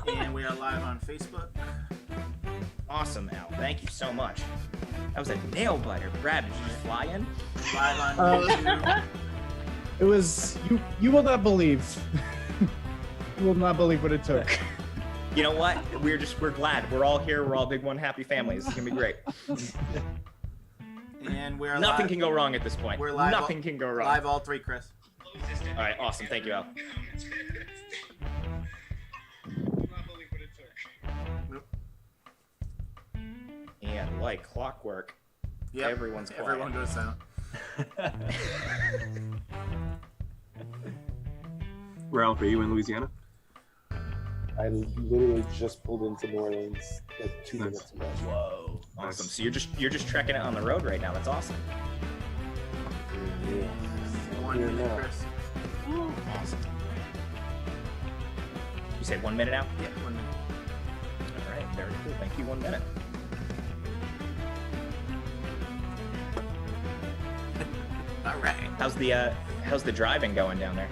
And we are live on Facebook. Awesome, Al. Thank you so much. That was a nail biter. Brad, did you just fly in? Live on YouTube. It was you will not believe. You will not believe what it took. You know what? We're glad. We're all here. We're all big one happy family. This is gonna be great. And we're Nothing live. can go wrong at this point. We're live. Nothing can go wrong. Live all three, Chris. All right, awesome. Thank you, Al. And like clockwork, Yep. everyone's quiet. Everyone goes silent. Ralph, are you in Louisiana? I literally just pulled into New Orleans like 2 Nice. minutes ago. Whoa, awesome. Nice. So you're just trekking it on the road right now. That's awesome. Yeah. 1 Here minute, now. Chris. Awesome. You said 1 minute out? Yeah, 1 minute. All right, very cool. Thank you. 1 minute. All right. How's the driving going down there?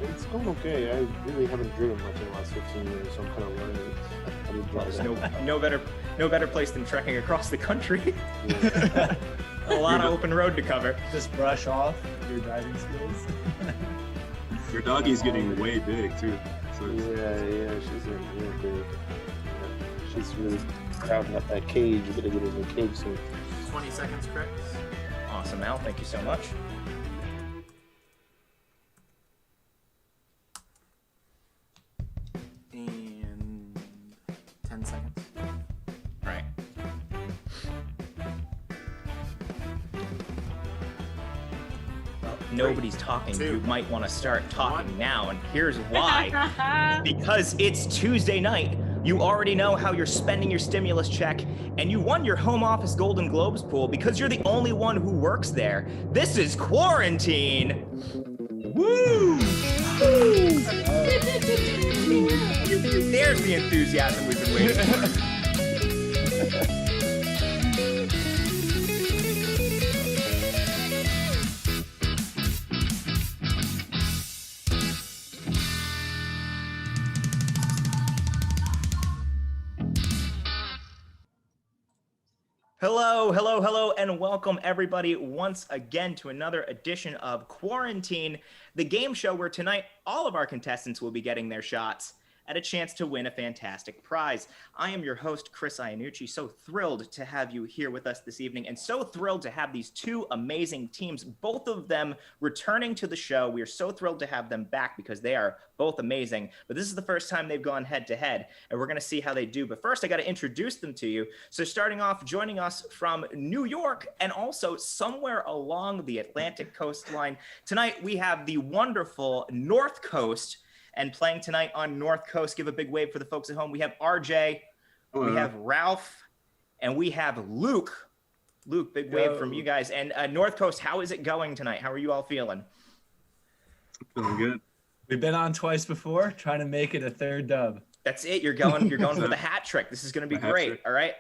It's going okay. I really haven't driven much in the last 15 years, so I'm kind of learning how to drive. There's no better place than trekking across the country. Yeah. A lot of open road to cover. Just brush off your driving skills. Your doggy's getting way big too. So Yeah, she's in real big. Yeah. She's really crowding up that cage. You better get in the cage soon. 20 seconds, Chris. Awesome, Al. Thank you so much. And 10 seconds. All right. Well, nobody's talking. two, You might want to start talking one. now, and here's why. Because it's Tuesday night. You already know how you're spending your stimulus check, and you won your home office Golden Globes pool because you're the only one who works there. This is quarantine. Woo! There's the enthusiasm we've been waiting for. Hello, and welcome everybody once again to another edition of Quarantine, the game show where tonight all of our contestants will be getting their shots at a chance to win a fantastic prize. I am your host, Chris Iannucci. So thrilled to have you here with us this evening, and so thrilled to have these two amazing teams, both of them returning to the show. We are so thrilled to have them back because they are both amazing, but this is the first time they've gone head to head, and we're gonna see how they do. But first, I gotta introduce them to you. So starting off, joining us from New York and also somewhere along the Atlantic coastline, tonight we have the wonderful North Coast. And playing tonight on North Coast, give a big wave for the folks at home. We have RJ, we have Ralph, and we have Luke. Luke, big wave from you guys. And North Coast, how is it going tonight? How are you all feeling? feeling good. We've been on twice before, trying to make it a third dub. That's it. You're going for the hat trick. This is going to be The hat great. trick. All right.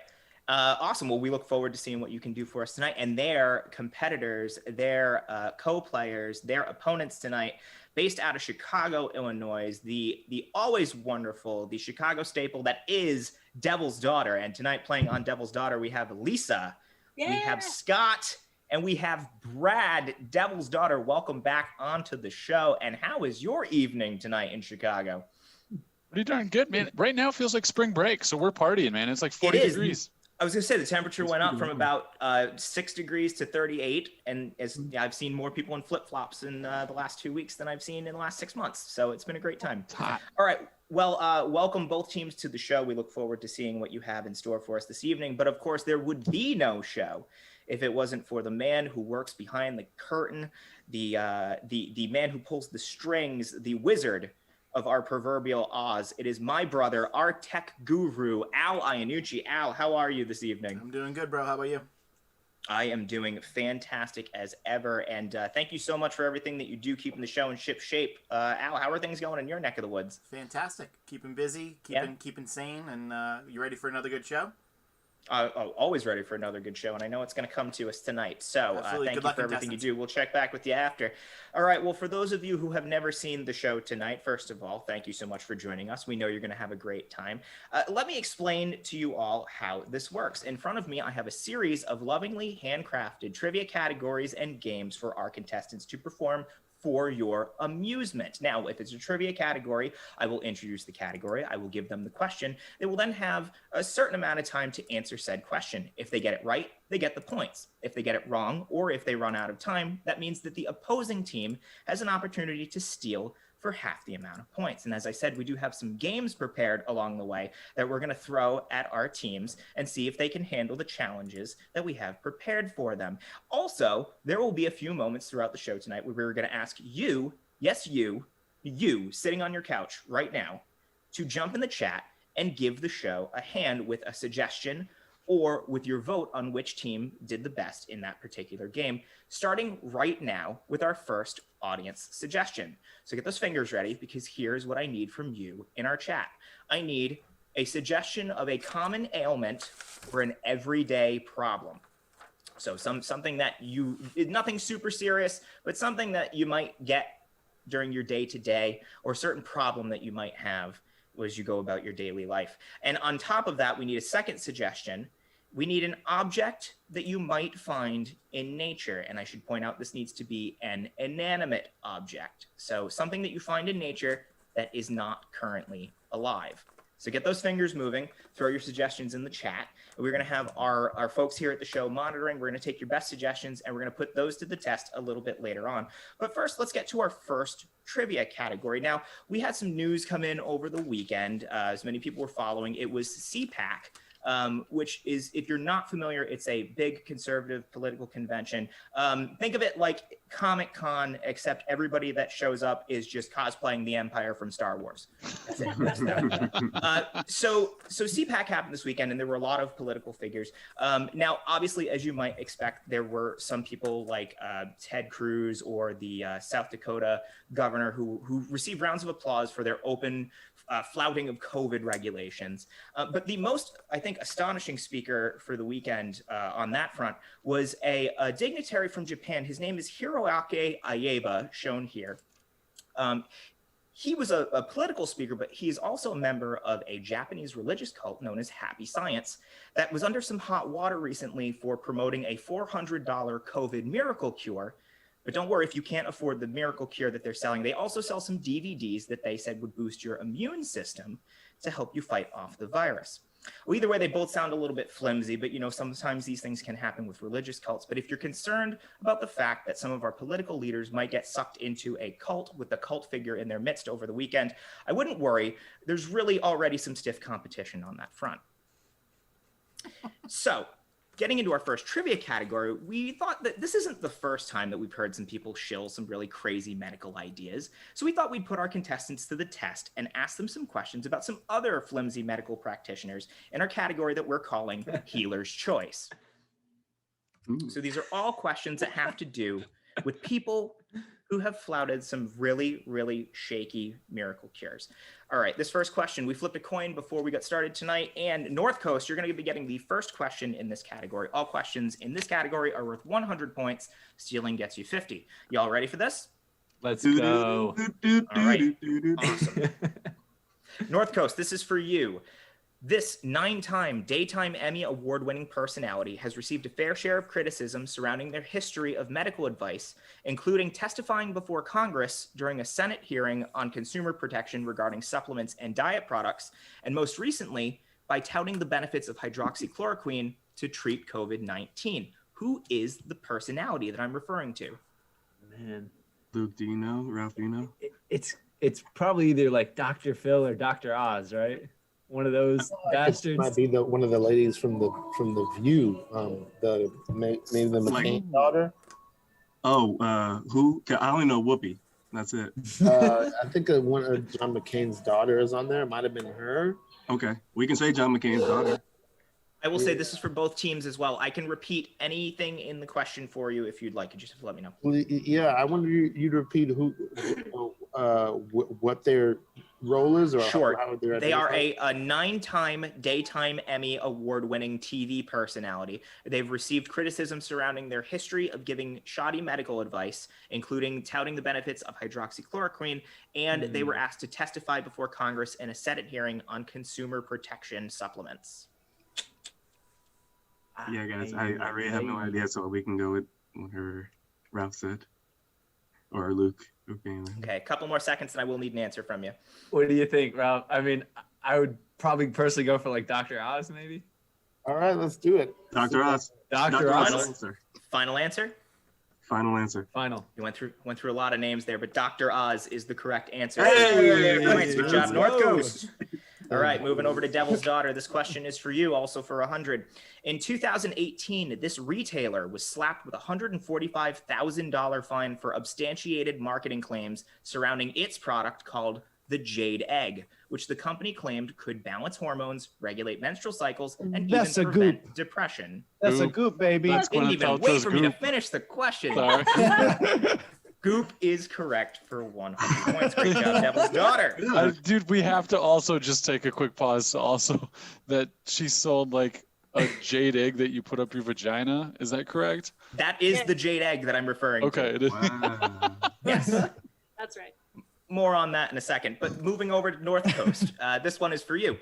Awesome. Well, we look forward to seeing what you can do for us tonight. And their competitors, their co-players, their opponents tonight, based out of Chicago, Illinois, the always wonderful, the Chicago staple that is Devil's Daughter. And tonight playing on Devil's Daughter, we have Lisa, we have Scott, and we have Brad, Devil's Daughter. Welcome back onto the show. And how is your evening tonight in Chicago? Pretty darn good, man. Right now it feels like spring break, so we're partying, man. It's like 40 is. degrees. I was gonna say the temperature It's went up pretty from warm. about 6 degrees to 38, and as I've seen more people in flip flops in the last 2 weeks than I've seen in the last 6 months. So it's been a great time. It's hot. All right, well, welcome both teams to the show. We look forward to seeing what you have in store for us this evening. But of course, there would be no show if it wasn't for the man who works behind the curtain, the man who pulls the strings, the wizard of our proverbial Oz. It is my brother, our tech guru, Al Iannucci. Al, how are you this evening? I'm doing good, bro. How about you? I am doing fantastic as ever, and thank you so much for everything that you do, keeping the show in ship shape. Al, how are things going in your neck of the woods? Fantastic. Keeping busy, keeping sane, and you ready for another good show? Always ready for another good show, and I know it's going to come to us tonight. So Absolutely. thank Good you luck, for everything you contestants. do. We'll check back with you after. All right. Well, for those of you who have never seen the show tonight, first of all, thank you so much for joining us. We know you're going to have a great time. Let me explain to you all how this works. In front of me, I have a series of lovingly handcrafted trivia categories and games for our contestants to perform for your amusement. Now, if it's a trivia category, I will introduce the category. I will give them the question. They will then have a certain amount of time to answer said question. If they get it right, they get the points. If they get it wrong, or if they run out of time, that means that the opposing team has an opportunity to steal for half the amount of points. And as I said, we do have some games prepared along the way that we're going to throw at our teams and see if they can handle the challenges that we have prepared for them. Also, there will be a few moments throughout the show tonight where we're going to ask you, yes, you sitting on your couch right now, to jump in the chat and give the show a hand with a suggestion or with your vote on which team did the best in that particular game, starting right now with our first audience suggestion. So get those fingers ready, because here's what I need from you in our chat. I need a suggestion of a common ailment or an everyday problem. So something that nothing super serious, but something that you might get during your day-to-day, or a certain problem that you might have as you go about your daily life. And on top of that, we need a second suggestion. We need an object that you might find in nature. And I should point out, this needs to be an inanimate object. So something that you find in nature that is not currently alive. So get those fingers moving, throw your suggestions in the chat. And we're going to have our folks here at the show monitoring. We're going to take your best suggestions, and we're going to put those to the test a little bit later on. But first, let's get to our first trivia category. Now, we had some news come in over the weekend. As many people were following, it was CPAC. Which is, if you're not familiar, it's a big conservative political convention. Think of it like Comic-Con, except everybody that shows up is just cosplaying the Empire from Star Wars. That's it. That's that. So CPAC happened this weekend, and there were a lot of political figures. Now, obviously, as you might expect, there were some people like Ted Cruz or the South Dakota governor who received rounds of applause for their open flouting of COVID regulations. But the most, I think, astonishing speaker for the weekend on that front was a dignitary from Japan. His name is Hiroaki Ayeba, shown here. He was a political speaker, but he is also a member of a Japanese religious cult known as Happy Science that was under some hot water recently for promoting a $400 COVID miracle cure. But don't worry if you can't afford the miracle cure that they're selling. They also sell some DVDs that they said would boost your immune system to help you fight off the virus. Well, either way, they both sound a little bit flimsy, but sometimes these things can happen with religious cults. But if you're concerned about the fact that some of our political leaders might get sucked into a cult with the cult figure in their midst over the weekend, I wouldn't worry. There's really already some stiff competition on that front. So, getting into our first trivia category, we thought that this isn't the first time that we've heard some people shill some really crazy medical ideas. So we thought we'd put our contestants to the test and ask them some questions about some other flimsy medical practitioners in our category that we're calling Healer's Choice. So these are all questions that have to do with people who have flouted some really, really shaky miracle cures. All right, this first question, we flipped a coin before we got started tonight, and North Coast, you're going to be getting the first question in this category. All questions in this category are worth 100 points. Stealing gets you 50. Y'all ready for this? Let's go. All right, awesome. North Coast, this is for you. This 9-time Daytime Emmy Award-winning personality has received a fair share of criticism surrounding their history of medical advice, including testifying before Congress during a Senate hearing on consumer protection regarding supplements and diet products, and most recently, by touting the benefits of hydroxychloroquine to treat COVID-19. Who is the personality that I'm referring to? Man, Luke, do you know? Ralph, do you know? it's probably either like Dr. Phil or Dr. Oz, right? One of those bastards. Might be one of the ladies from the View, maybe the McCain daughter. Oh, who? I only know Whoopi. That's it. I think one of John McCain's daughter is on there. It might have been her. Okay, we can say John McCain's daughter. I will say this is for both teams as well. I can repeat anything in the question for you if you'd like. You just have to let me know. Well, yeah, I wanted you to repeat what their rollers or Sure. how would they They are identify? a 9-time Daytime Emmy award-winning TV personality. They've received criticism surrounding their history of giving shoddy medical advice, including touting the benefits of hydroxychloroquine, and they were asked to testify before Congress in a Senate hearing on consumer protection supplements. Yeah, guys, I really have no idea, so we can go with whatever Ralph said. Or Luke. Okay. Okay, a couple more seconds and I will need an answer from you. What do you think, Ralph? I mean, I would probably personally go for like Dr. Oz, maybe. All right, let's do it. Dr. Oz. Dr. Oz. Oz. Answer. Final answer? Final answer. Final. You went through a lot of names there, but Dr. Oz is the correct answer. Hey! Points. Good job, Let's North go. Coast. All right, moving over to Devil's Daughter. This question is for you, also for 100. In 2018, this retailer was slapped with a $145,000 fine for substantiated marketing claims surrounding its product called the Jade Egg, which the company claimed could balance hormones, regulate menstrual cycles, and That's even a prevent goop. depression. That's a Goop. goop, baby. That's Didn't Gwyneth even wait Paltrow's for me to Goop. finish the question. Sorry. Goop is correct for 100 points. Great job, Devil's Daughter. Dude, we have to also just take a quick pause. Also, that she sold like a jade egg that you put up your vagina. Is that correct? That is the Jade Egg that I'm referring Okay. to. It is. Wow. Yes. That's right. More on that in a second. But moving over to North Coast, this one is for you.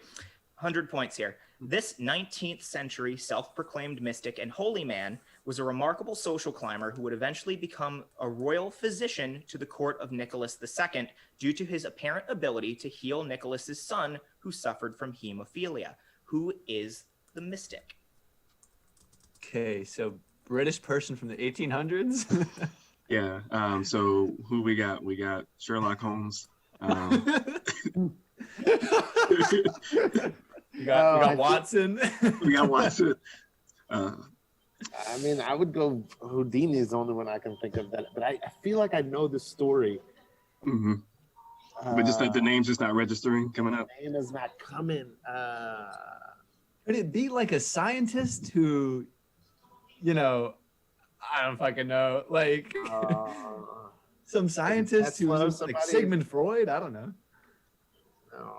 100 points here. This 19th century self-proclaimed mystic and holy man was a remarkable social climber who would eventually become a royal physician to the court of Nicholas II due to his apparent ability to heal Nicholas's son who suffered from hemophilia. Who is the mystic? Okay, so British person from the 1800s. Yeah. So who we got? We got Sherlock Holmes. We got Watson. We got Watson. I mean, I would go Houdini is the only one I can think of that, but I feel like I know the story. hmm But just that the name's just not registering coming up. Name is not coming. Could it be like a scientist who, you know, I don't fucking know, like some scientist who Tesla or was like somebody? Sigmund Freud? I don't know. No,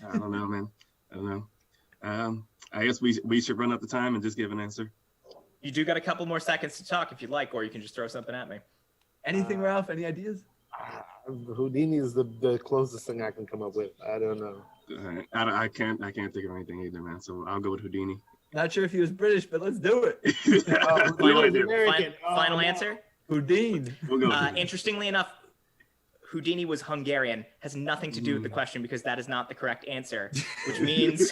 I don't know, man. I don't know. I guess we should run up the time and just give an answer. You do got a couple more seconds to talk if you'd like, or you can just throw something at me. Anything, Ralph? Any ideas? Houdini is the closest thing I can come up with. I don't know. I can't think of anything either, man. So I'll go with Houdini. Not sure if he was British, but let's do it. Final, American. final no. answer? Houdini. We'll go with Houdini. Interestingly enough, Houdini was Hungarian. Has nothing to do with the question because that is not the correct answer, which means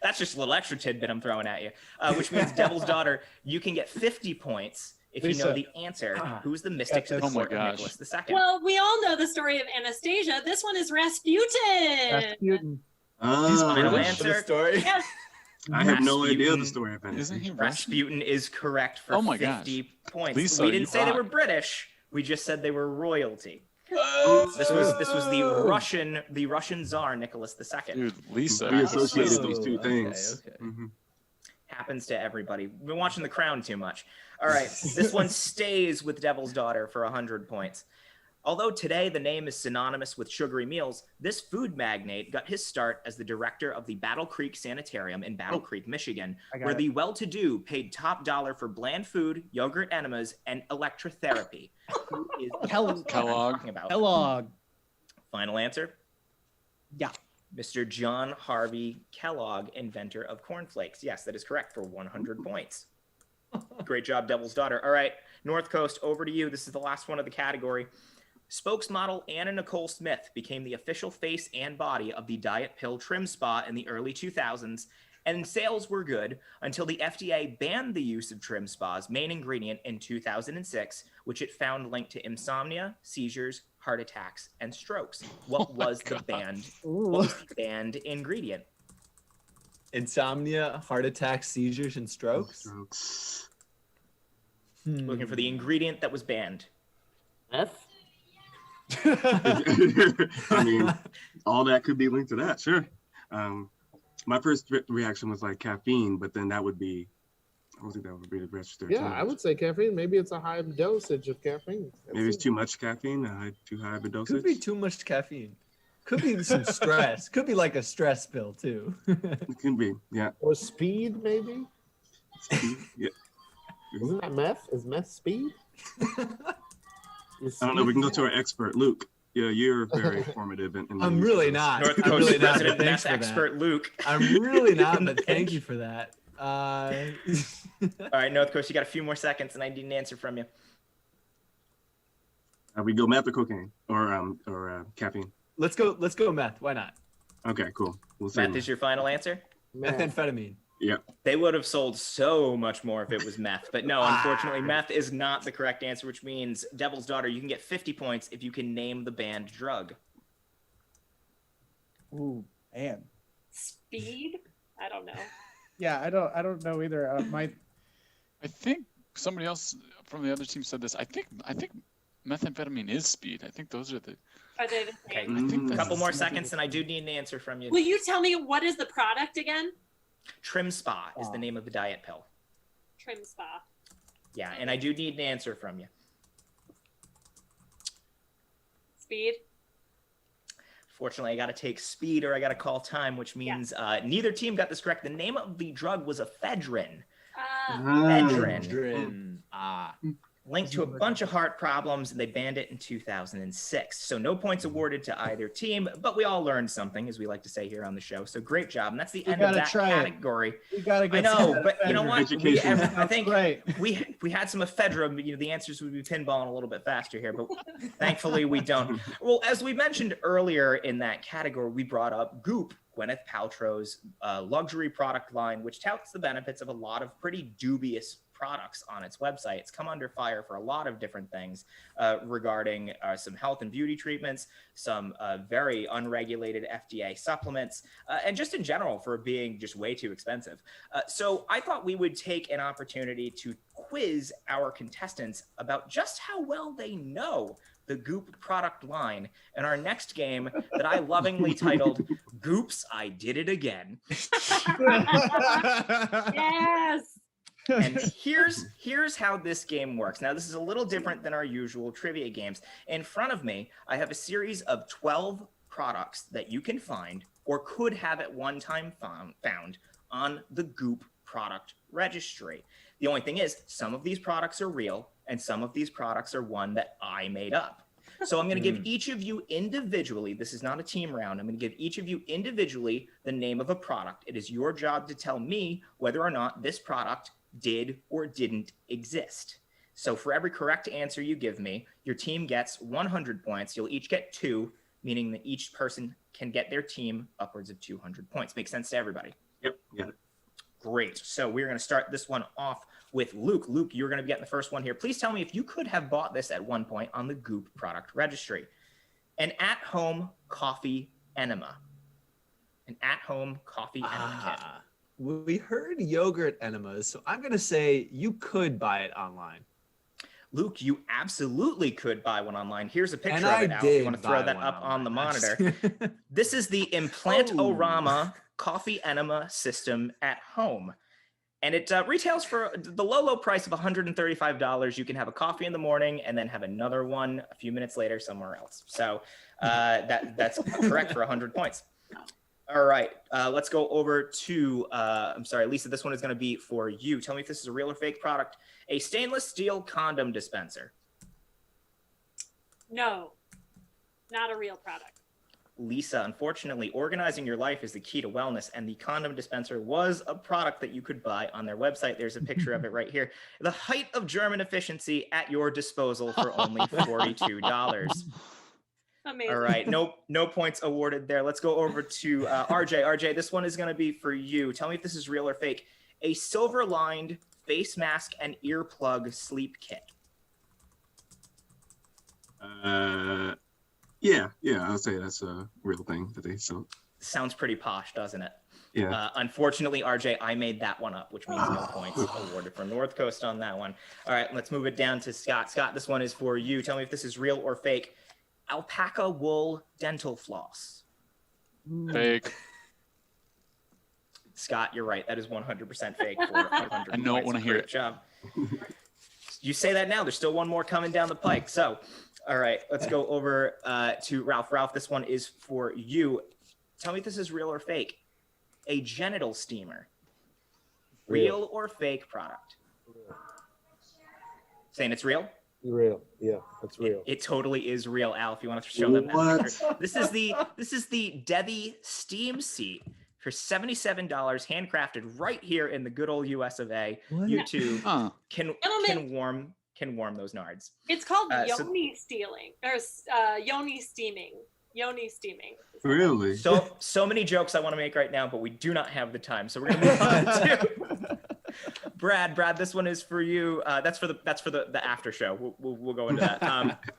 that's just a little extra tidbit I'm throwing at you. Which means Devil's Daughter, you can get 50 points if you know Lisa. the answer. Who's the mystic to the Oh my court of gosh. Nicholas II? Well, we all know the story of Anastasia. This one is Rasputin. Rasputin. Final British answer? for the story. Yes. I have no idea Rasputin. the story of anything. Isn't he Russian? Rasputin is correct for Oh my 50 gosh. points. Lisa, we you didn't say they rock. were British. We just said they were royalty. Oh, This was the Russian Tsar Nicholas II. dude, Lisa. We associated these two Okay, things. okay. Mhm. Happens to everybody. We've been watching The Crown too much. All right, this one stays with Devil's Daughter for 100 points. Although today the name is synonymous with sugary meals, this food magnate got his start as the director of the Battle Creek Sanitarium in Battle Creek, Michigan, I got where it. the well-to-do paid top dollar for bland food, yogurt enemas, and electrotherapy. Who is the person I'm Kellogg. talking about? Kellogg. Final answer? Yeah. Mr. John Harvey Kellogg, inventor of cornflakes. Yes, that is correct for 100 points. Great job, Devil's Daughter. All right, North Coast, over to you. This is the last one of the category. Spokesmodel Anna Nicole Smith became the official face and body of the diet pill trim spa in the early 2000s, and sales were good until the FDA banned the use of trim spa's main ingredient in 2006, which it found linked to insomnia, seizures, heart attacks, and strokes. What was the banned ingredient? Insomnia, heart attacks, seizures, and strokes. Strokes. Looking for the ingredient that was banned. F. I mean, all that could be linked to that, sure. My first reaction was like caffeine, but then that would be, I don't think that would be registered. Yeah, I would say caffeine. Maybe it's a high dosage of caffeine. Maybe it's too much caffeine, too high of a dosage. Could be too much caffeine. Could be some stress. Could be like a stress pill too. It can be. Yeah. Or speed, maybe? Yeah. Isn't that meth? Is meth speed? I don't know. We can go to our expert, Luke. Yeah, you're very formative. In I'm really not. North I'm Coast really not. resident but meth thanks for that. expert Luke. I'm really not, but thank you for that. All right, North Coast, you got a few more seconds, and I need an answer from you. We go meth or cocaine or caffeine. let's go meth. Why not? Okay, cool. We'll see. Meth is your final answer? Methamphetamine. Yeah. They would have sold so much more if it was meth, but no, unfortunately, meth is not the correct answer, which means Devil's Daughter, you can get 50 points if you can name the banned drug. Ooh, man. Speed? I don't know. Yeah, I don't know either. I think somebody else from the other team said this. I think methamphetamine is speed. I think those are the. Are they the Okay, same? I think a that's couple more seconds, and I do need an answer from you. Will you tell me what is the product again? Trim Spa is the name of the diet pill. Trim Spa. Yeah, and I do need an answer from you. Speed? Fortunately, I got to take speed or I got to call time, which means neither team got this correct. The name of the drug was ephedrine. Ephedrine. Linked to a bunch of heart problems, and they banned it in 2006. So no points awarded to either team, but we all learned something, as we like to say here on the show. So great job, and that's the end of that category. We gotta get. I know, but you know what? I think right. we had some ephedra. You know, the answers would be pinballing a little bit faster here, but thankfully we don't. Well, as we mentioned earlier in that category, we brought up Goop, Gwyneth Paltrow's luxury product line, which touts the benefits of a lot of pretty dubious products on its website. It's come under fire for a lot of different things regarding some health and beauty treatments, some very unregulated FDA supplements, and just in general for being just way too expensive. So I thought we would take an opportunity to quiz our contestants about just how well they know the Goop product line in our next game that I lovingly titled Goops, I Did It Again. Yes. And here's how this game works. Now, this is a little different than our usual trivia games. In front of me, I have a series of 12 products that you can find or could have at one time found on the Goop product registry. The only thing is, some of these products are real, and some of these products are one that I made up. So I'm going to give each of you individually, this is not a team round, I'm going to give each of you individually the name of a product. It is your job to tell me whether or not this product did or didn't exist. So for every correct answer you give me, your team gets 100 points. You'll each get 2, meaning that each person can get their team upwards of 200 points. Makes sense to everybody? Yep, got it. Great. So we're going to start this one off with Luke. Luke, you're going to be getting the first one here. Please tell me if you could have bought this at one point on the Goop product registry. An at-home coffee enema. An at-home coffee enema kit. We heard yogurt enemas, so I'm gonna say you could buy it online. Luke, you absolutely could buy one online. Here's a picture And of I it. Al, if you did want to buy throw that one up on the online. monitor. This is the Implantorama coffee enema system at home. And it retails for the low price of $135. You can have a coffee in the morning and then have another one a few minutes later somewhere else. So that's correct for 100 points. All right, let's go over to, I'm sorry, Lisa, this one is going to be for you. Tell me if this is a real or fake product. A stainless steel condom dispenser. No, not a real product. Lisa, unfortunately, organizing your life is the key to wellness, and the condom dispenser was a product that you could buy on their website. There's a picture of it right here. The height of German efficiency at your disposal for only $42. Amazing. All right, no points awarded there. Let's go over to RJ. RJ, this one is going to be for you. Tell me if this is real or fake. A silver-lined face mask and earplug sleep kit. Yeah, I'll say that's a real thing that they sell. Sounds pretty posh, doesn't it? Yeah. Unfortunately, RJ, I made that one up, which means no points awarded for North Coast on that one. All right, let's move it down to Scott. Scott, this one is for you. Tell me if this is real or fake. Alpaca wool dental floss. Fake. Scott, you're right. That is 100% fake for 100 I don't want to hear Great it. job. You say that now. There's still one more coming down the pike. So All right, let's go over to Ralph. Ralph, this one is for you. Tell me if this is real or fake. A genital steamer. Real or fake product? Saying it's real? Real. Yeah, that's real. It totally is real, Al. If you want to show them that What? picture. This is the Devi steam seat for $77, handcrafted right here in the good old US of A. What? You two Huh. can Gentlemen. warm those nards. It's called So- yoni stealing or yoni steaming. Yoni steaming. Really? So many jokes I want to make right now, but we do not have the time. So we're gonna move on to Brad. Brad, this one is for you. That's for the after show. We'll go into that.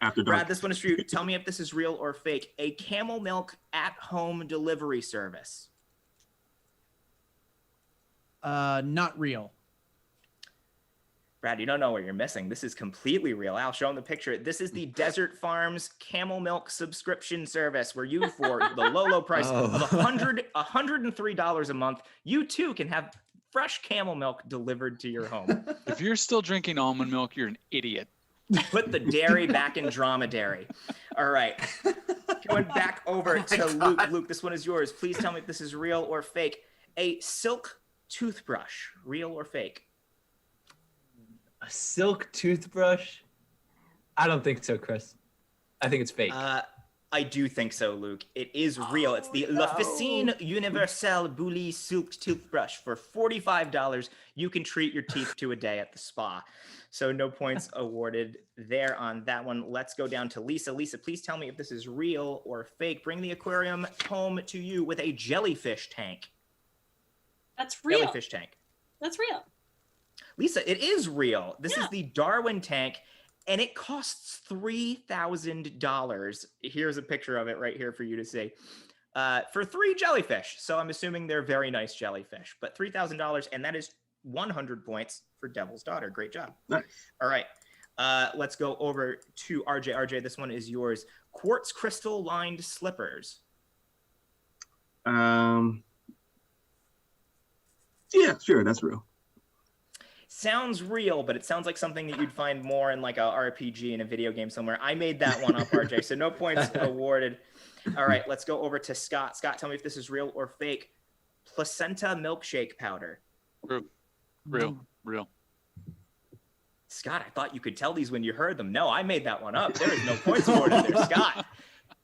After Brad, dark. this one is for you. Tell me if this is real or fake. A camel milk at-home delivery service. Not real. Brad, you don't know what you're missing. This is completely real. I'll show him the picture. This is the Desert Farms camel milk subscription service where you, for the low price of $103 a month, you too can have fresh camel milk delivered to your home. If you're still drinking almond milk, you're an idiot. Put the dairy back in dromedary. All right. Going back over to Luke. Luke, this one is yours. Please tell me if this is real or fake. A silk toothbrush, real or fake? A silk toothbrush? I don't think so, Chris. I think it's fake. I do think so, Luke. It is real. It's the L'Officine Universelle Bouli Silk Toothbrush. For $45, you can treat your teeth to a day at the spa. So no points awarded there on that one. Let's go down to Lisa. Lisa, please tell me if this is real or fake. Bring the aquarium home to you with a jellyfish tank. That's real. Jellyfish tank. That's real. Lisa, it is real. This Yeah. is the Darwin tank, and it costs $3,000. Here's a picture of it right here for you to see. For 3 jellyfish. So I'm assuming they're very nice jellyfish, but $3,000, and that is 100 points for Devil's Daughter. Great job. Nice. All right. Let's go over to RJ. RJ, this one is yours. Quartz crystal lined slippers. Yeah, sure, that's real. Sounds real, but it sounds like something that you'd find more in like a RPG in a video game somewhere. I made that one up, RJ, so no points awarded. All right, let's go over to Scott. Scott, tell me if this is real or fake. Placenta milkshake powder. Real. Scott, I thought you could tell these when you heard them. No, I made that one up. There is no points awarded there, Scott.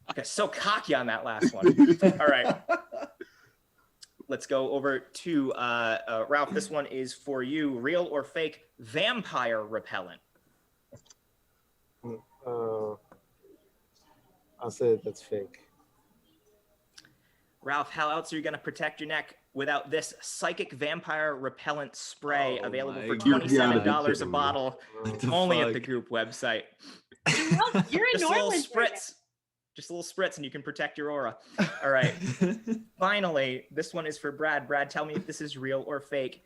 I got so cocky on that last one. All right. Let's go over to Ralph. This one is for you. Real or fake vampire repellent? I'll say that's fake. Ralph, how else are you going to protect your neck without this psychic vampire repellent spray Oh available my for God. $27 a bottle, What the only at the fuck? group website? Well, you're in Just a little Norway. spritz. Just a little spritz and you can protect your aura. All right. Finally, this one is for Brad. Brad, tell me if this is real or fake.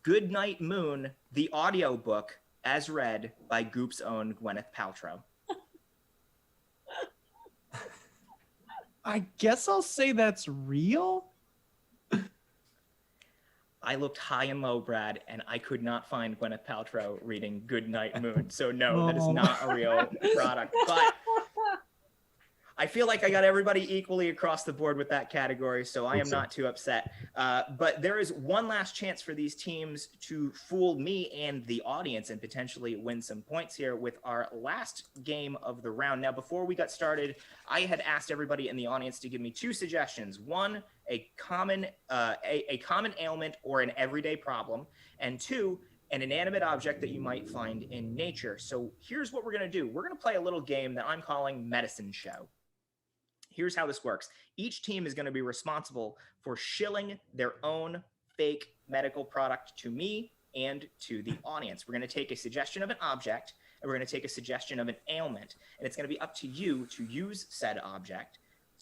Good Night Moon, the audiobook as read by Goop's own Gwyneth Paltrow. I guess I'll say that's real. I looked high and low, Brad, and I could not find Gwyneth Paltrow reading Good Night Moon. So no, that is Oh. not a real product. But I feel like I got everybody equally across the board with that category, so I am not too upset. But there is one last chance for these teams to fool me and the audience and potentially win some points here with our last game of the round. Now, before we got started, I had asked everybody in the audience to give me 2 suggestions. One, a common ailment or an everyday problem, and 2, an inanimate object that you might find in nature. So here's what we're going to do. We're going to play a little game that I'm calling Medicine Show. Here's how this works. Each team is going to be responsible for shilling their own fake medical product to me and to the audience. We're going to take a suggestion of an object, and we're going to take a suggestion of an ailment, and it's going to be up to you to use said object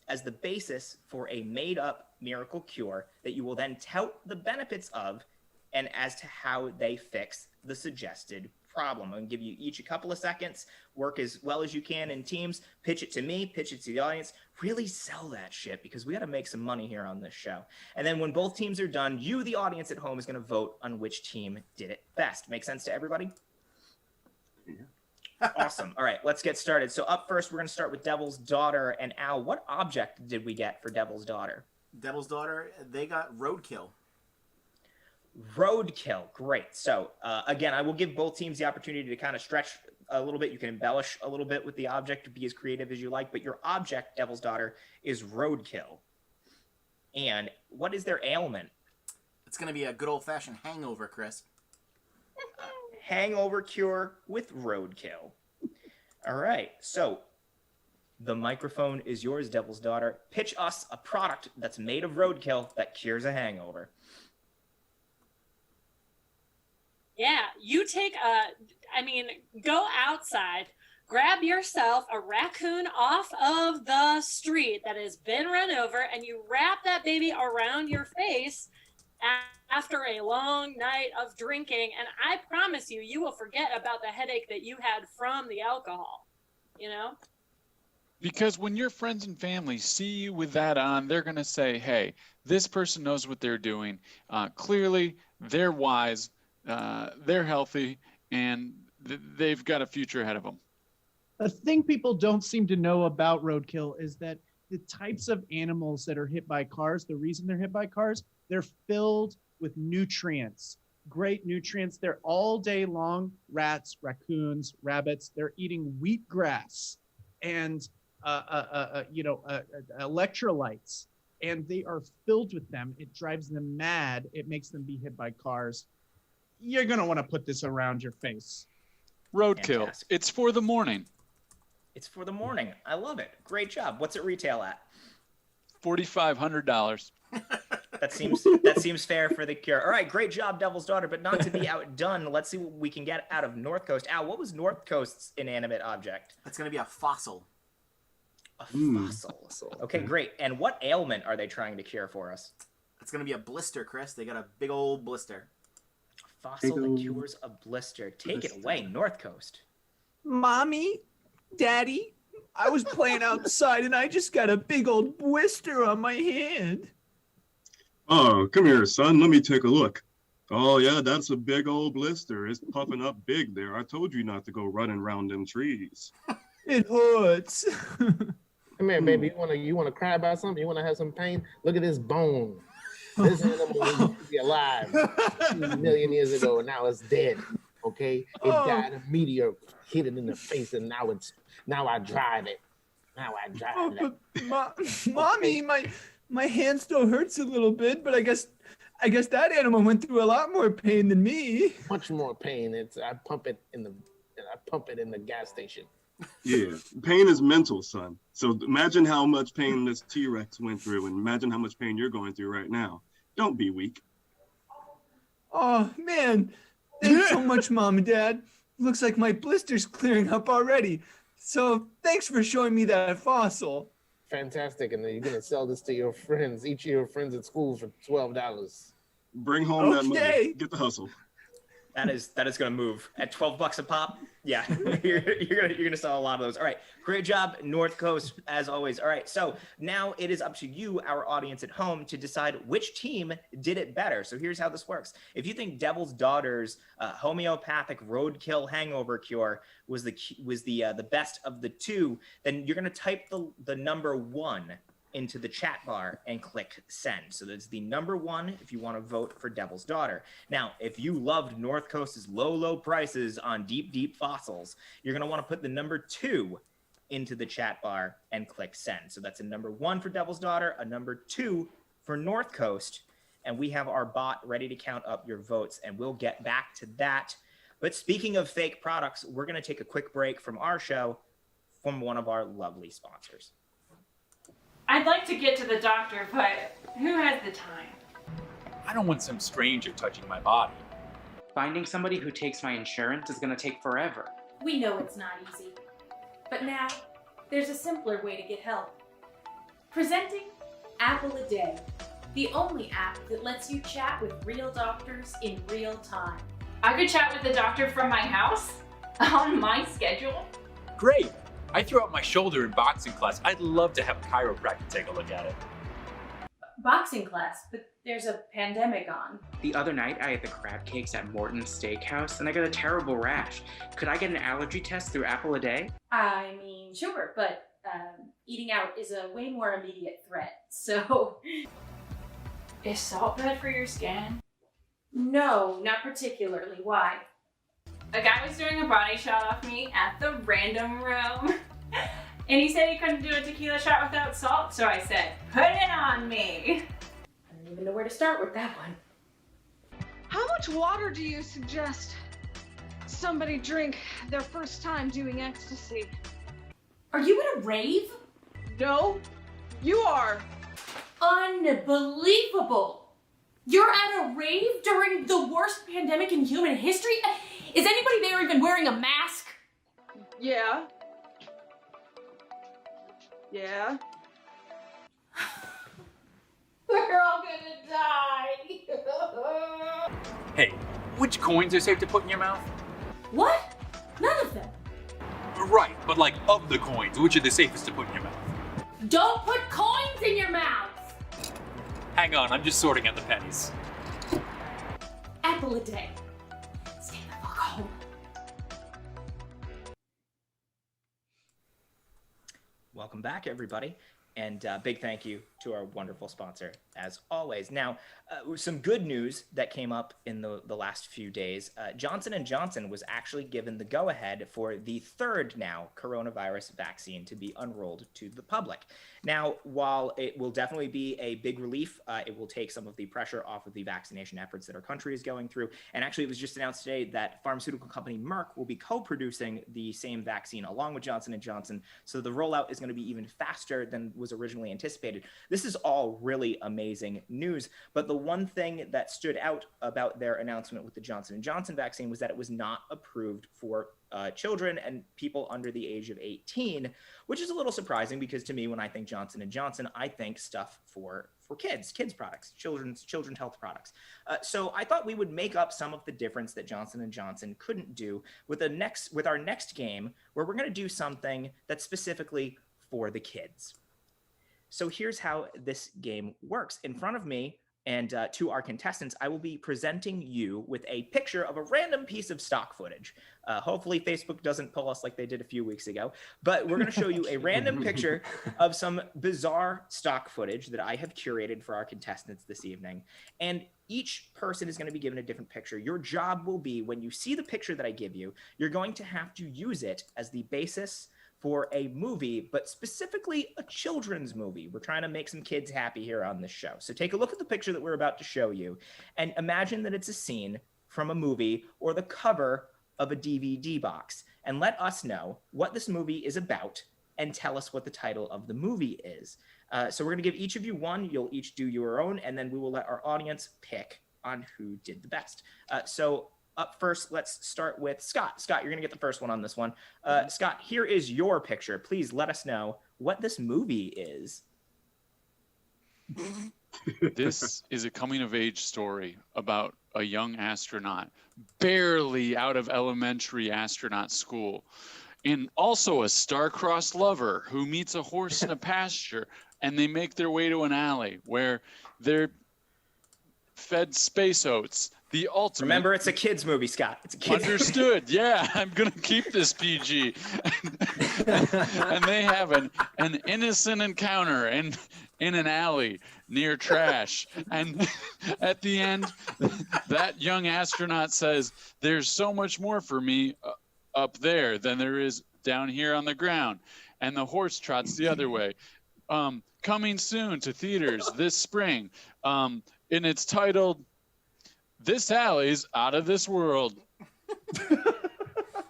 as the basis for a made-up miracle cure that you will then tout the benefits of and as to how they fix the suggested problem. I'm going to give you each a couple of seconds, work as well as you can in teams, pitch it to me, pitch it to the audience, really sell that shit because we got to make some money here on this show. And then when both teams are done, you, the audience at home, is going to vote on which team did it best. Make sense to everybody? Yeah. Awesome. All right, let's get started. So up first, we're going to start with Devil's Daughter. And Al, what object did we get for Devil's Daughter? Devil's Daughter, they got roadkill. Roadkill. Great. So again, I will give both teams the opportunity to kind of stretch a little bit. You can embellish a little bit with the object to be as creative as you like, but your object, Devil's Daughter, is roadkill. And what is their ailment? It's going to be a good old-fashioned hangover, Chris. Hangover cure with roadkill. All right. So the microphone is yours, Devil's Daughter. Pitch us a product that's made of roadkill that cures a hangover. Yeah, you go outside, grab yourself a raccoon off of the street that has been run over, and you wrap that baby around your face after a long night of drinking. And I promise you, you will forget about the headache that you had from the alcohol, you know? Because when your friends and family see you with that on, they're going to say, hey, this person knows what they're doing. Clearly, they're wise, they're healthy, and they've got a future ahead of them. A thing people don't seem to know about roadkill is that the types of animals that are hit by cars, the reason they're hit by cars, they're filled with nutrients, great nutrients. They're all day long, rats, raccoons, rabbits, they're eating wheatgrass and electrolytes, and they are filled with them. It drives them mad. It makes them be hit by cars. You're going to want to put this around your face. Roadkill. Fantastic. It's for the morning. It's for the morning. I love it. Great job. What's it retail at? $4,500. That seems fair for the cure. All right, great job, Devil's Daughter, but not to be outdone. Let's see what we can get out of North Coast. Al, what was North Coast's inanimate object? That's going to be a fossil. A fossil. Okay, great. And what ailment are they trying to cure for us? It's going to be a blister, Chris. They got a big old blister. A fossil that cures a blister. Take it away, North Coast. Mommy, Daddy, I was playing outside and I just got a big old blister on my hand. Oh, come here, son. Let me take a look. Oh, yeah, that's a big old blister. It's puffing up big there. I told you not to go running around them trees. It hurts. Come here, baby. You wanna cry about something? You wanna have some pain? Look at this bone. This animal used to be alive 2 million years ago, and now it's dead. Okay, it died. A meteor hit it in the face, and now I drive it. Mommy, my hand still hurts a little bit, but I guess that animal went through a lot more pain than me. Much more pain. I pump it in the gas station. Yeah, pain is mental, son. So imagine how much pain this T-Rex went through, and imagine how much pain you're going through right now. Don't be weak. Oh, man. Thanks so much, Mom and Dad. Looks like my blister's clearing up already. So thanks for showing me that fossil. Fantastic. And then you're going to sell this to your friends, each of your friends at school for $12. Bring home that money. Get the hustle. That is going to move at $12 a pop. Yeah, you're gonna sell a lot of those. All right, great job, North Coast, as always. All right, so now it is up to you, our audience at home, to decide which team did it better. So here's how this works: if you think Devil's Daughter's homeopathic roadkill hangover cure was the best of the two, then you're gonna type the number 1 into the chat bar and click send. So that's the number 1 if you want to vote for Devil's Daughter. Now, if you loved North Coast's low prices on deep fossils, you're going to want to put the number 2 into the chat bar and click send. So that's a number 1 for Devil's Daughter, a number 2 for North Coast, and we have our bot ready to count up your votes, and we'll get back to that. But speaking of fake products, we're going to take a quick break from our show from one of our lovely sponsors. I'd like to get to the doctor, but who has the time? I don't want some stranger touching my body. Finding somebody who takes my insurance is gonna take forever. We know it's not easy, but now there's a simpler way to get help. Presenting Apple a Day, the only app that lets you chat with real doctors in real time. I could chat with the doctor from my house on my schedule. Great! I threw out my shoulder in boxing class. I'd love to have a chiropractor take a look at it. boxing class, but there's a pandemic on. The other night, I had the crab cakes at Morton's Steakhouse, and I got a terrible rash. Could I get an allergy test through Apple a Day? I mean, sure, but eating out is a way more immediate threat, so... Is salt bad for your skin? No, not particularly. Why? A guy was doing a body shot off me at the random room. And he said he couldn't do a tequila shot without salt, so I said, put it on me. I don't even know where to start with that one. How much water do you suggest somebody drink their first time doing ecstasy? Are you at a rave? No, you are. Unbelievable! You're at a rave during the worst pandemic in human history? Is anybody there even wearing a mask? Yeah. Yeah. We're all gonna die. Hey, which coins are safe to put in your mouth? What? None of them. Right, but like of the coins, which are the safest to put in your mouth? Don't put coins in your mouth! Hang on, I'm just sorting out the pennies. Apple a day. Stay the fuck home. Welcome back, everybody. And big thank you to our wonderful sponsor, as always. Now, some good news that came up in the last few days. Johnson & Johnson was actually given the go-ahead for the third now coronavirus vaccine to be unrolled to the public. Now, while it will definitely be a big relief, it will take some of the pressure off of the vaccination efforts that our country is going through. And actually, it was just announced today that pharmaceutical company Merck will be co-producing the same vaccine along with Johnson & Johnson. So the rollout is going to be even faster than was originally anticipated. This is all really amazing news, but the one thing that stood out about their announcement with the Johnson & Johnson vaccine was that it was not approved for children and people under the age of 18, which is a little surprising because to me, when I think Johnson & Johnson, I think stuff for kids products, children's health products. So I thought we would make up some of the difference that Johnson & Johnson couldn't do with our next game, where we're going to do something that's specifically for the kids. So here's how this game works. In front of me and to our contestants, I will be presenting you with a picture of a random piece of stock footage. Hopefully Facebook doesn't pull us like they did a few weeks ago, but we're going to show you a random picture of some bizarre stock footage that I have curated for our contestants this evening. And each person is going to be given a different picture. Your job will be, when you see the picture that I give you, you're going to have to use it as the basis for a movie, but specifically a children's movie. We're trying to make some kids happy here on this show. So take a look at the picture that we're about to show you and imagine that it's a scene from a movie or the cover of a DVD box, and let us know what this movie is about and tell us what the title of the movie is. So we're going to give each of you one. You'll each do your own, and then we will let our audience pick on who did the best. So up first, let's start with Scott. Scott, you're going to get the first one on this one. Scott, here is your picture. Please let us know what this movie is. This is a coming-of-age story about a young astronaut, barely out of elementary astronaut school, and also a star-crossed lover who meets a horse in a pasture, and they make their way to an alley where they're fed space oats. The ultimate. Remember, it's a kids movie, Scott. It's a kids Understood. Yeah, I'm gonna keep this PG. And they have an innocent encounter in an alley near trash. And at the end, that young astronaut says, "There's so much more for me up there than there is down here on the ground." And the horse trots the other way. Coming soon to theaters this spring. And it's titled, "This Alley's Out of This World."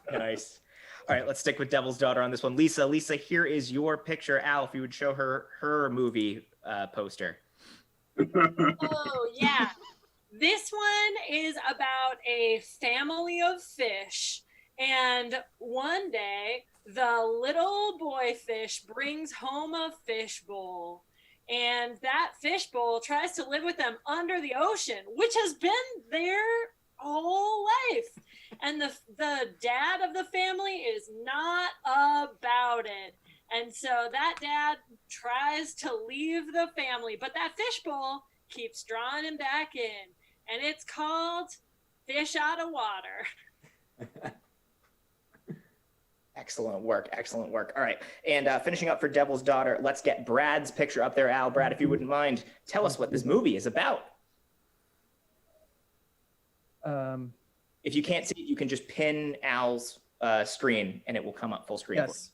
Nice. All right, let's stick with Devil's Daughter on this one. Lisa, here is your picture. Al, if you would show her movie poster. Oh, yeah. This one is about a family of fish. And one day, the little boy fish brings home a fish bowl. And that fish bowl tries to live with them under the ocean, which has been their whole life. And the dad of the family is not about it. And so that dad tries to leave the family, but that fishbowl keeps drawing him back in. And it's called Fish Out of Water. Excellent work. Excellent work. All right. And finishing up for Devil's Daughter, let's get Brad's picture up there. Al, Brad, if you wouldn't mind, tell us what this movie is about. If you can't see it, you can just pin Al's screen and it will come up full screen. Yes.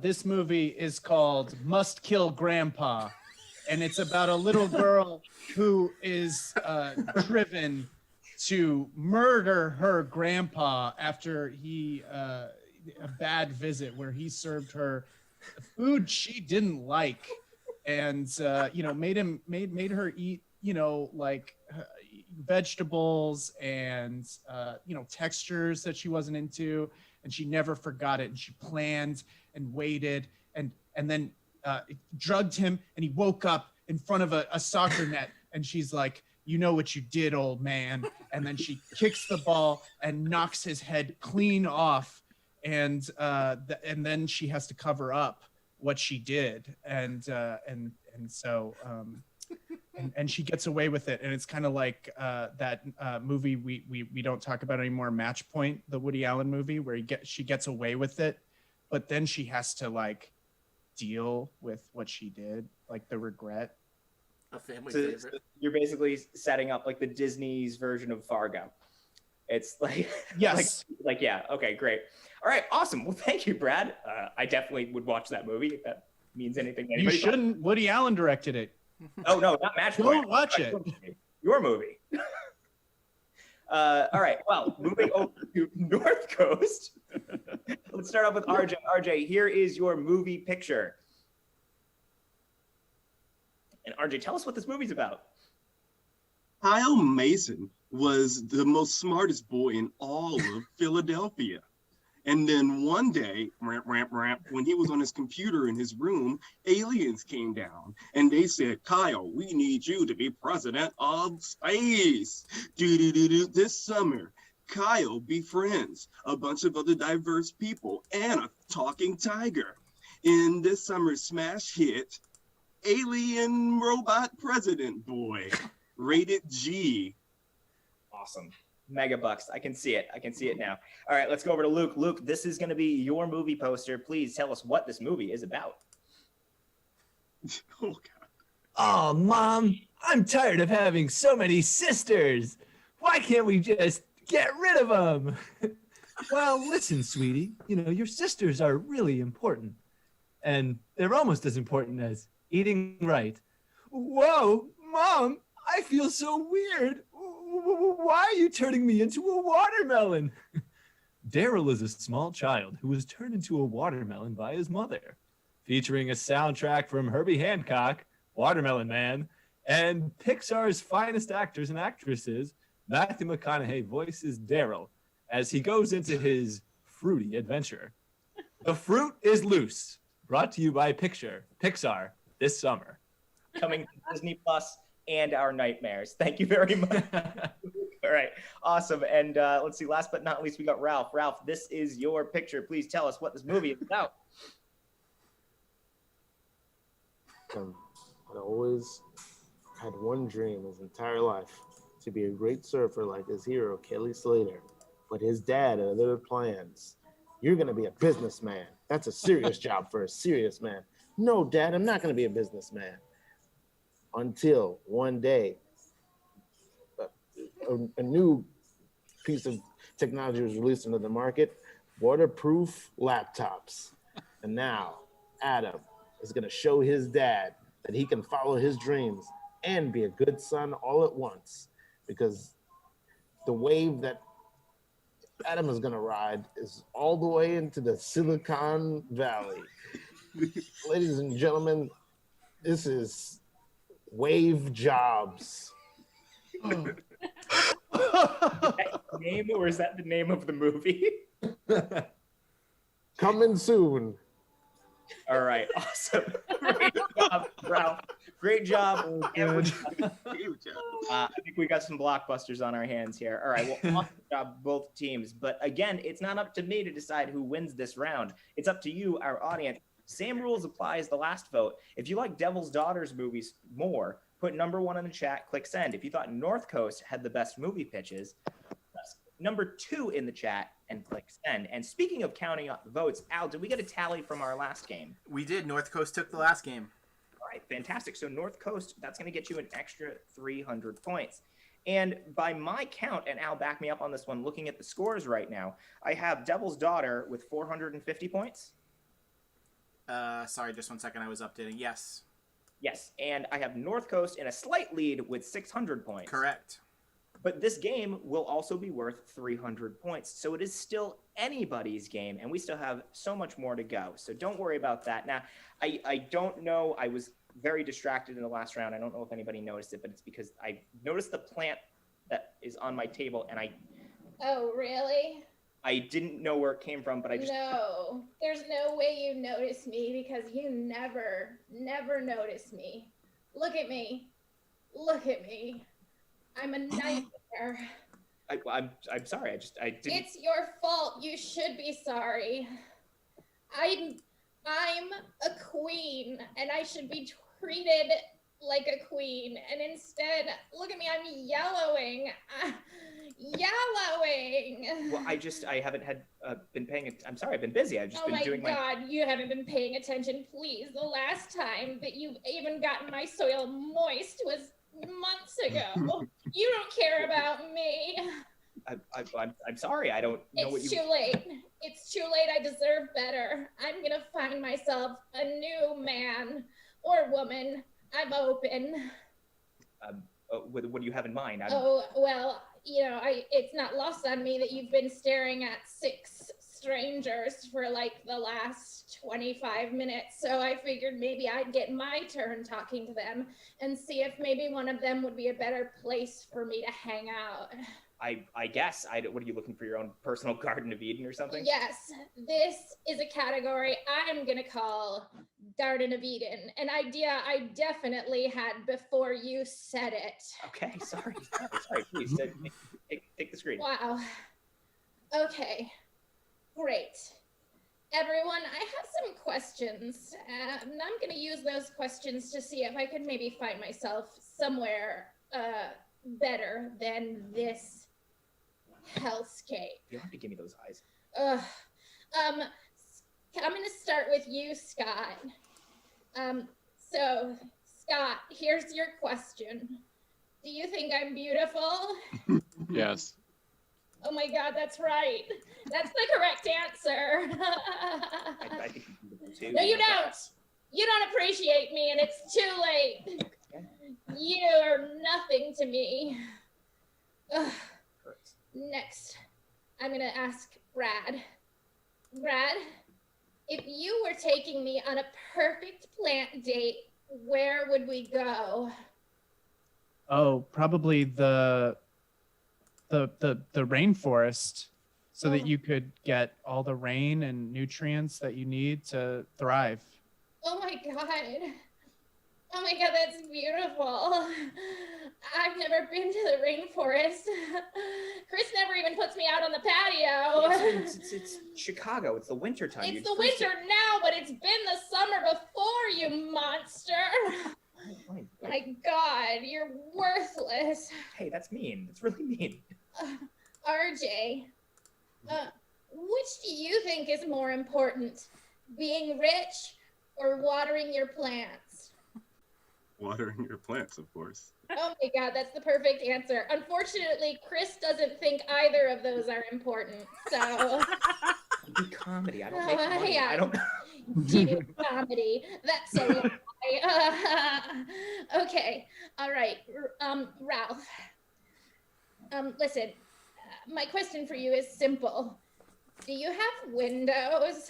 This movie is called Must Kill Grandpa. And it's about a little girl who is driven to murder her grandpa after a bad visit where he served her food she didn't like, and made her eat like vegetables and textures that she wasn't into, and she never forgot it, and she planned and waited and then drugged him, and he woke up in front of a soccer net, and she's like, "You know what you did, old man," and then she kicks the ball and knocks his head clean off, and then she has to cover up what she did, and so she gets away with it, and it's kind of like that movie we don't talk about anymore, Match Point, the Woody Allen movie, where she gets away with it, but then she has to like deal with what she did, like the regret. A family So favorite. you're basically setting up like the Disney's version of Fargo. It's like, Yes. like yeah, okay, great. All right, awesome. Well, thank you, Brad. I definitely would watch that movie if that means anything to You anybody. shouldn't. Woody Allen directed it. Oh no, not Match Don't Point. watch it. Your movie. All right. Well, moving over to North Coast. Let's start off with RJ. RJ, here is your movie picture. And RJ, tell us what this movie's about. Kyle Mason was the most smartest boy in all of Philadelphia. And then one day, when he was on his computer in his room, aliens came down and they said, "Kyle, we need you to be president of space. This summer, Kyle befriends a bunch of other diverse people and a talking tiger in this summer's smash hit, Alien Robot President Boy, rated G." Awesome. Mega bucks. I can see it. I can see it now. All right, let's go over to Luke. Luke, this is going to be your movie poster. Please tell us what this movie is about. Oh, God. Oh, Mom, I'm tired of having so many sisters. Why can't we just get rid of them? Well, listen, sweetie, your sisters are really important. And they're almost as important as eating right. Whoa, Mom, I feel so weird. Why are you turning me into a watermelon? Daryl is a small child who was turned into a watermelon by his mother. Featuring a soundtrack from Herbie Hancock, Watermelon Man, and Pixar's finest actors and actresses, Matthew McConaughey voices Daryl as he goes into his fruity adventure. The Fruit is Loose, brought to you by Pixar this summer. Coming to Disney Plus and our nightmares. Thank you very much. All right, awesome. And let's see, last but not least, we got Ralph. Ralph, this is your picture. Please tell us what this movie is about. I always had one dream his entire life, to be a great surfer like his hero, Kelly Slater. But his dad had other plans. "You're going to be a businessman. That's a serious job for a serious man." "No, Dad, I'm not going to be a businessman." Until one day, a new piece of technology was released into the market, waterproof laptops. And now Adam is going to show his dad that he can follow his dreams and be a good son all at once, because the wave that Adam is going to ride is all the way into the Silicon Valley. Ladies and gentlemen, this is Wave Jobs. Name, or is that the name of the movie? Coming soon. All right, awesome. Great job, Ralph. Great job. I think we got some blockbusters on our hands here. All right, well, awesome job, both teams. But again, it's not up to me to decide who wins this round. It's up to you, our audience. Same rules apply as the last vote. If you like Devil's Daughters movies more, put number 1 in the chat, click send. If you thought North Coast had the best movie pitches, press number 2 in the chat and click send. And speaking of counting up the votes, Al, did we get a tally from our last game? We did. North Coast took the last game. All right, fantastic. So North Coast, that's going to get you an extra 300 points. And by my count, and Al, back me up on this one, looking at the scores right now, I have Devil's Daughter with 450 points. Sorry, just 1 second. I was updating. Yes. Yes, and I have North Coast in a slight lead with 600 points. Correct. But this game will also be worth 300 points. So it is still anybody's game, and we still have so much more to go. So don't worry about that. Now, I don't know. I was very distracted in the last round. I don't know if anybody noticed it, but it's because I noticed the plant that is on my table, and Oh, really? I didn't know where it came from, but I just... No, there's no way you notice me because you never notice me. Look at me. Look at me. I'm a nightmare. I'm sorry. I didn't... It's your fault. You should be sorry. I'm a queen, and I should be treated like a queen. And instead, look at me. I'm yellowing. Yellowing. Well, I haven't been paying. I'm sorry. I've been busy. I've just been doing my... Oh my God, you haven't been paying attention. Please, the last time that you even got my soil moist was months ago. You don't care about me. I'm sorry. I don't know what you... It's too late. It's too late. I deserve better. I'm gonna find myself a new man or woman. I'm open. What do you have in mind? Oh, well, it's not lost on me that you've been staring at 6 strangers for like the last 25 minutes. So I figured maybe I'd get my turn talking to them and see if maybe one of them would be a better place for me to hang out. I guess. What are you looking for, your own personal Garden of Eden or something? Yes, this is a category I'm going to call Garden of Eden, an idea I definitely had before you said it. Okay, sorry. Please, take the screen. Wow. Okay, great. Everyone, I have some questions, and I'm going to use those questions to see if I could maybe find myself somewhere better than this hellscape. You don't have to give me those eyes. I'm going to start with you, Scott. So, Scott, here's your question. Do you think I'm beautiful? Yes. Oh my God, that's right. That's the correct answer. I think you can too. No, you don't. You don't appreciate me, and it's too late. You are nothing to me. Ugh. Next, I'm going to ask Brad. Brad, if you were taking me on a perfect plant date, where would we go? Oh, probably the rainforest, so that you could get all the rain and nutrients that you need to thrive. Oh my God. Oh my God, that's beautiful. I've never been to the rainforest. Chris never even puts me out on the patio. It's Chicago. It's the winter time. It's the winter now, but it's been the summer before, you monster. Fine. My God, you're worthless. Hey, that's mean. That's really mean. RJ, which do you think is more important, being rich or watering your plants? Watering your plants, of course. Oh my God, that's the perfect answer. Unfortunately, Chris doesn't think either of those are important. So You do comedy. I don't make money. yeah. I don't. Do comedy. That's a lie. Okay. All right. Ralph. Listen. My question for you is simple. Do you have windows?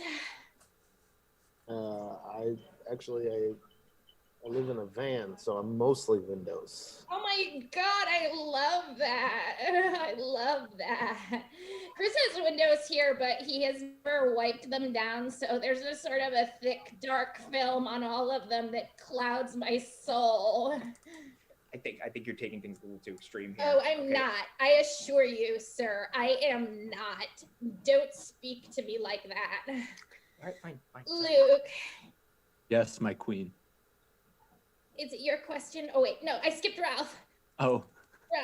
I live in a van, so I'm mostly windows. Oh my God, I love that. I love that. Chris has windows here, but he has never wiped them down, so there's a sort of a thick, dark film on all of them that clouds my soul. I think you're taking things a little too extreme here. Oh, I'm not. I assure you, sir, I am not. Don't speak to me like that. All right, fine. Luke, Yes, my queen. Is it your question? Oh wait, no, I skipped Ralph. Oh,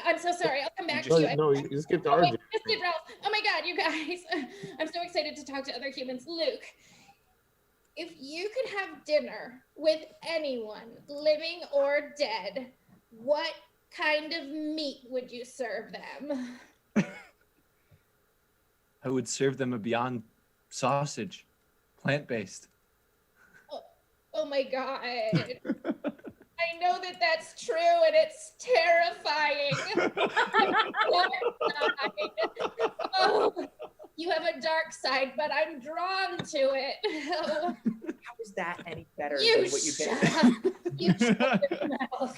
I'm so sorry. I'll come back to No, you. no, you skipped Oh, wait, RJ. I just did Ralph. Oh my God, you guys! I'm so excited to talk to other humans. Luke, if you could have dinner with anyone, living or dead, what kind of meat would you serve them? I would serve them a Beyond sausage, plant-based. Oh my God. I know that that's true and it's terrifying. Oh, you have a dark side, but I'm drawn to it. How is that any better You than what you shut did? up. You shut your mouth.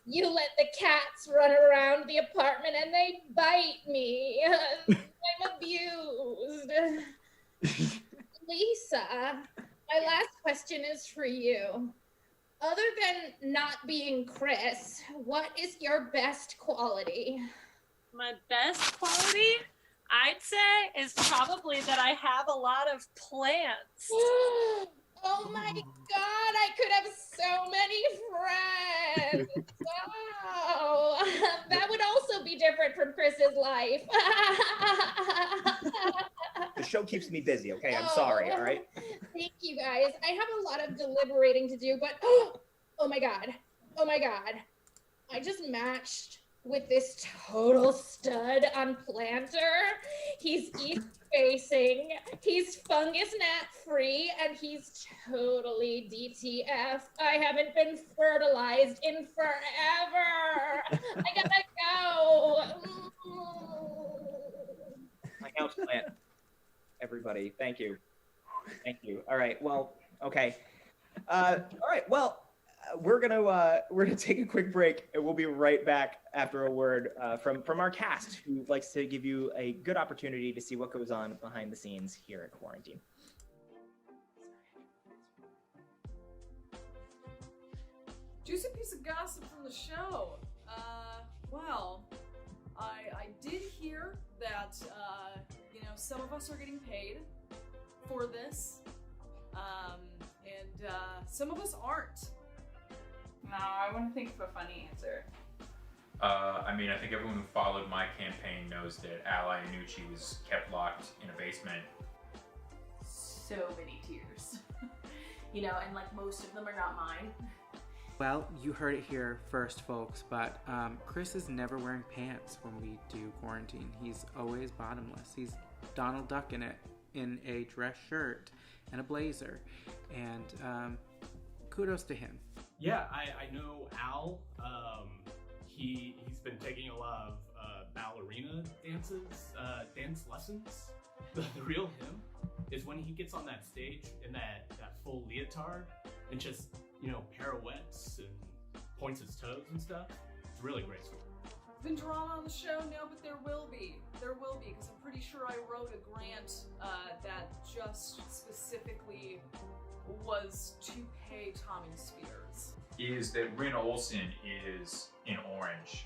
You let the cats run around the apartment and they bite me. I'm abused. Lisa, my last question is for you. Other than not being Chris, what is your best quality? My best quality, I'd say, is probably that I have a lot of plants. Oh my God, I could have so many friends. Oh, that would also be different from Chris's life. The show keeps me busy, okay? I'm sorry, all right? Thank you guys. I have a lot of deliberating to do, but oh my God. Oh my God. I just matched with this total stud on Planter. He's east facing, he's fungus gnat free, and he's totally DTF. I haven't been fertilized in forever. I gotta go. My house plant. Everybody, thank you. Thank you. All right, well, okay. All right, well, we're gonna take a quick break, and we'll be right back after a word from our cast, who likes to give you a good opportunity to see what goes on behind the scenes here at Quarantine. Juicy piece of gossip from the show. Well, I did hear that some of us are getting paid for this, and some of us aren't. No, I want to think of a funny answer. I mean, I think everyone who followed my campaign knows that Al Iannucci was kept locked in a basement. So many tears. And like most of them are not mine. Well, you heard it here first, folks, but Chris is never wearing pants when we do quarantine. He's always bottomless. He's Donald Duck in a dress shirt and a blazer, and kudos to him. Yeah, I know Al. He's been taking a lot of ballerina dance lessons. The real him is when he gets on that stage in that full leotard and just pirouettes and points his toes and stuff. It's really graceful. Been drawn on the show? No, but there will be, because I'm pretty sure I wrote a grant that just specifically was to pay Tommy Spears. Is that Rin Olsen is in orange.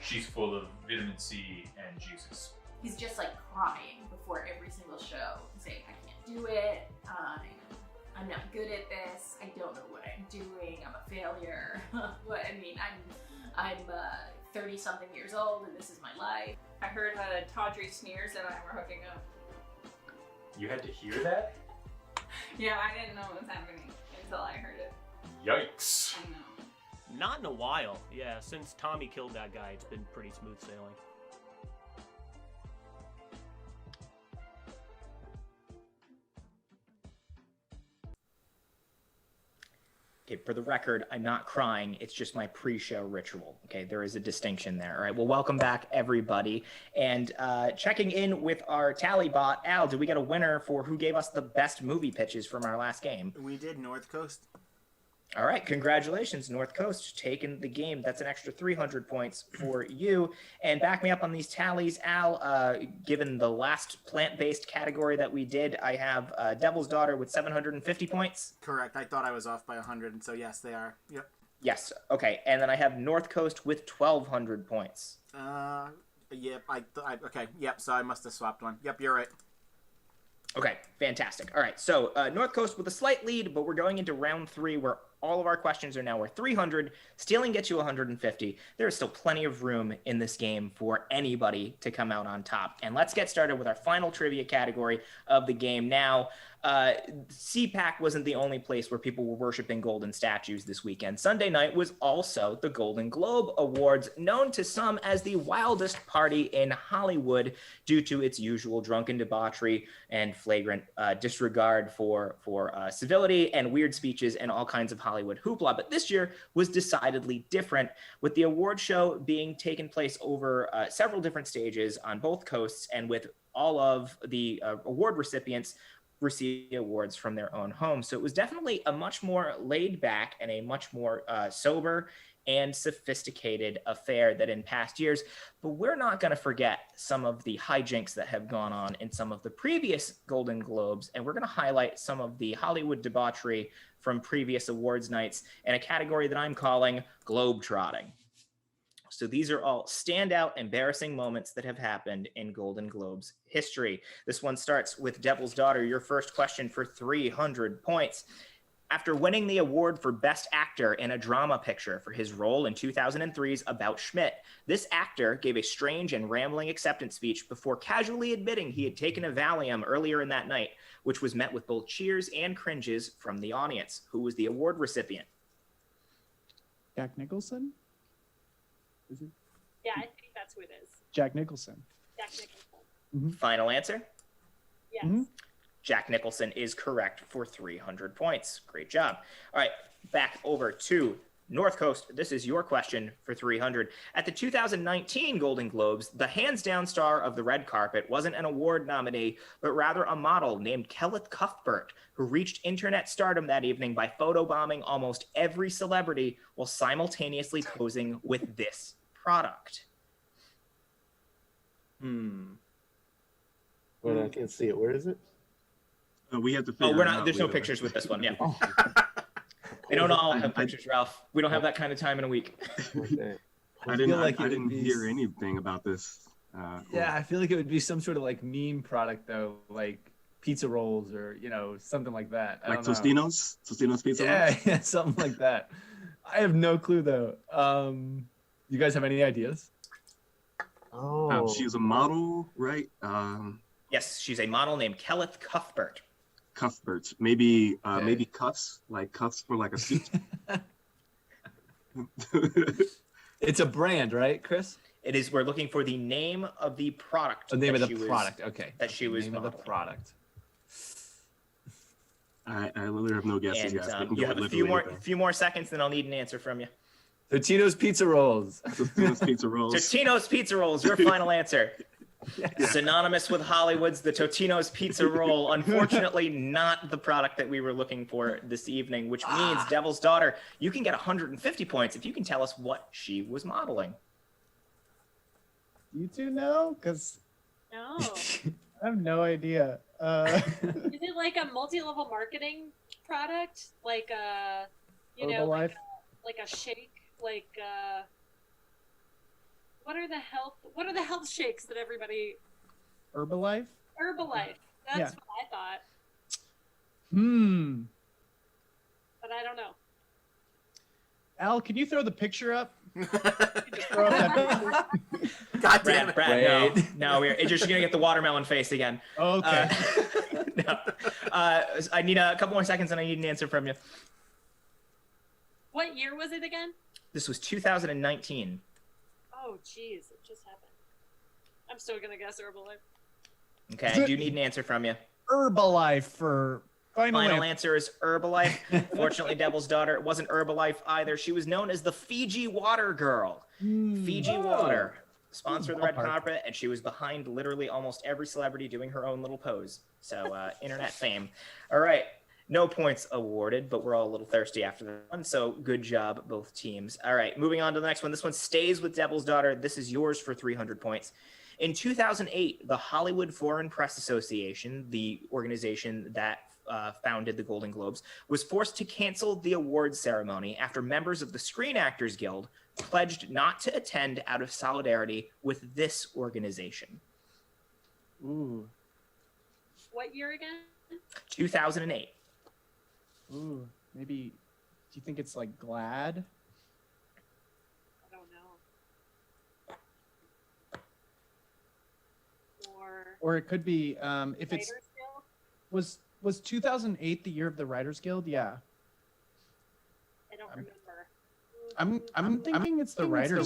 She's full of vitamin C and juices. He's just like crying before every single show and saying, I can't do it, I'm not good at this, I don't know what I'm doing, I'm a failure. I'm 30 something years old and this is my life. I heard Tawdry Sneers and I were hooking up. You had to hear that? Yeah, I didn't know what was happening until I heard it. Yikes. I know. Not in a while. Yeah, since Tommy killed that guy, it's been pretty smooth sailing. Okay, for the record, I'm not crying. It's just my pre-show ritual. Okay, there is a distinction there. All right, well, welcome back, everybody. And checking in with our tally bot, Al, did we get a winner for who gave us the best movie pitches from our last game? We did, North Coast. All right, congratulations, North Coast, taking the game. That's an extra 300 points for you. And back me up on these tallies, Al. Given the last plant-based category that we did, I have Devil's Daughter with 750 points. Correct. I thought I was off by 100, and so yes, they are. Yep. Yes. Okay, and then I have North Coast with 1,200 points. Yep. Okay. Yep. So I must have swapped one. Yep. You're right. Okay, fantastic. All right, so North Coast with a slight lead, but we're going into round 3 where all of our questions are now worth 300. Stealing gets you 150. There is still plenty of room in this game for anybody to come out on top. And let's get started with our final trivia category of the game now. CPAC wasn't the only place where people were worshiping golden statues this weekend. Sunday night was also the Golden Globe Awards, known to some as the wildest party in Hollywood due to its usual drunken debauchery and flagrant disregard for civility and weird speeches and all kinds of Hollywood hoopla. But this year was decidedly different, with the award show being taken place over several different stages on both coasts, and with all of the award recipients receive awards from their own homes. So it was definitely a much more laid back and a much more sober and sophisticated affair than in past years. But we're not going to forget some of the hijinks that have gone on in some of the previous Golden Globes, and we're going to highlight some of the Hollywood debauchery from previous awards nights in a category that I'm calling Globetrotting. So these are all standout, embarrassing moments that have happened in Golden Globes history. This one starts with Devil's Daughter, your first question for 300 points. After winning the award for Best Actor in a Drama Picture for his role in 2003's About Schmidt, this actor gave a strange and rambling acceptance speech before casually admitting he had taken a Valium earlier in that night, which was met with both cheers and cringes from the audience. Who was the award recipient? Jack Nicholson? Is it? Yeah, I think that's who it is. Jack Nicholson. Jack Nicholson. Mm-hmm. Final answer? Yes. Mm-hmm. Jack Nicholson is correct for 300 points. Great job. All right, back over to North Coast. This is your question for 300. At the 2019 Golden Globes, the hands-down star of the red carpet wasn't an award nominee, but rather a model named Kelleth Cuthbert, who reached internet stardom that evening by photobombing almost every celebrity while simultaneously posing with this product. Well, I can't see it. Where is it? We have to Oh, figure we're it not. out There's no later. pictures with this one. Yeah. They don't all have pictures, Ralph. We don't have that kind of time in a week. I didn't hear anything about this. Yeah, I feel like it would be some sort of like meme product though, like pizza rolls or something like that. I Like don't know. Tostino's pizza Yeah, rolls? yeah, something like that. I have no clue though. You guys have any ideas? Oh, She was a model, right? Yes, she's a model named Kelleth Cuthbert. Cuthbert. Maybe cuffs, like cuffs for like a suit. It's a brand, right, Chris? It is. We're looking for the name of the product. The name that of she the was- product. Okay. That she was Name of the modeling. product. I literally have no guesses, And guys. They can you go have a literally few more seconds, then I'll need an answer from you. Totino's Pizza Rolls. Tostino's pizza rolls. Totino's Pizza Rolls, your final answer. Synonymous with Hollywood's the Totino's Pizza Roll. Unfortunately, not the product that we were looking for this evening, which means Devil's Daughter, you can get 150 points if you can tell us what she was modeling. You two know? Because No. I have no idea. Is it like a multi-level marketing product? Like a, Herbalife? like a shake? Like what are the health shakes that everybody? Herbalife? Herbalife. That's Yeah. what I thought, Hmm. but I don't know. Al, can you throw the picture up? Just throw up that picture. God damn it. Brad, no, we're just gonna get the watermelon face again. Okay. No. I need a couple more seconds, and I need an answer from you. What year was it again? This was 2019. Oh, jeez, it just happened. I'm still gonna guess Herbalife. Okay, I do need an answer from you. Herbalife for final answer is Herbalife. Fortunately, Devil's Daughter, it wasn't Herbalife either. She was known as the Fiji Water Girl. Fiji Water, sponsor of the red Ballpark. carpet, and she was behind literally almost every celebrity doing her own little pose. So, internet fame. All right, no points awarded, but we're all a little thirsty after that one. So, good job, both teams. All right, moving on to the next one. This one stays with Devil's Daughter. This is yours for 300 points. In 2008, the Hollywood Foreign Press Association, the organization that founded the Golden Globes, was forced to cancel the awards ceremony after members of the Screen Actors Guild pledged not to attend out of solidarity with this organization. Ooh. what year again? 2008. Ooh, maybe. Do you think it's like Glad? I don't know. Or it could be if it's Writers Guild? was 2008 the year of the Writers Guild? Yeah. I don't remember. I'm thinking it's the writer.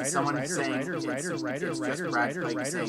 Someone saying it's just Brad Pike saying